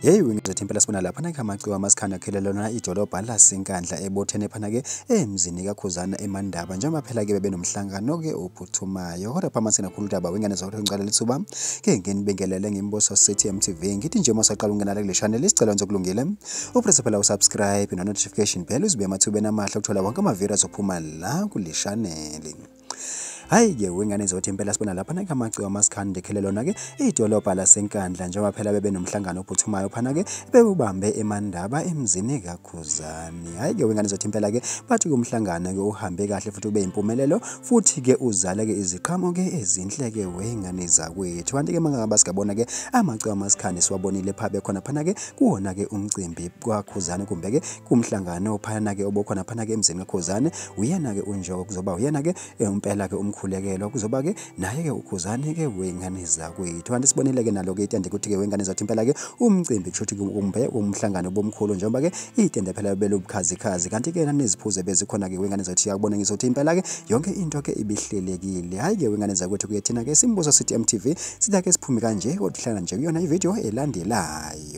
Hey wingezethu impela sibona lapha na amaciko amasikhanda khelelona idolobha lasenkandla ebothene phana ke emzini kaKhuzana eMandaba njengoba phela ke bebenomhlangano ke ophuthumayo kodwa phama sinakhulu udaba wengane zakho ngicala lithuba ke nginibingelele ngimbuso City MTV ngithi nje masaqala ungena kule channel isicelo ngizokulungile upress phela usubscribe no notification bell uzibe emathubeni amahle ukuthola wonke amavideo azophuma la kule channel. Hayi ke wengane zothi impela sibona lapha na amaciko amasikhanda khelelona ke idolobha lasenkandla njengoba phela bebenomhlangano ophuthumayo phana ke bewubambe eMandaba emzini kaKhuzani. Hayi ke wengane zothi impela ke bathi kumhlangano ke uhambe kahle futhi ube impumelelo futhi ke uzale ke iziqhamo ke ezinhle ke wengane zakwethu. Kanti ke mangaba sikabona ke amaciko amasikhanda siwabonile phabe khona phana ke kuona ke umcimbi kaKhuzani kumbe ke kumhlangano phana ke obokhona phana ke emzini kaKhuzani uyena ke unjoko kuzoba uyena ke impela ke khulekelo kuzoba ke naye ke uKhuzani ke wengane zakwethu. Kanti sibonile ke nalo ke itende ukuthi ke wengane zathi impela ke umcimbi kushuthi kumbe umhlangano bomkhulu njengoba ke itende phela belubukhazikhazi kanti ke naneziphuze bezikhona ke wengane zathi yakubona ngizothi impela ke yonke into ke ibihlelekile. Hayi ke wengane zakwethu ke thina ke simbuzo City MTV sitha ke siphume kanje kodwa hlala nje kuyona ivideo elandelayo.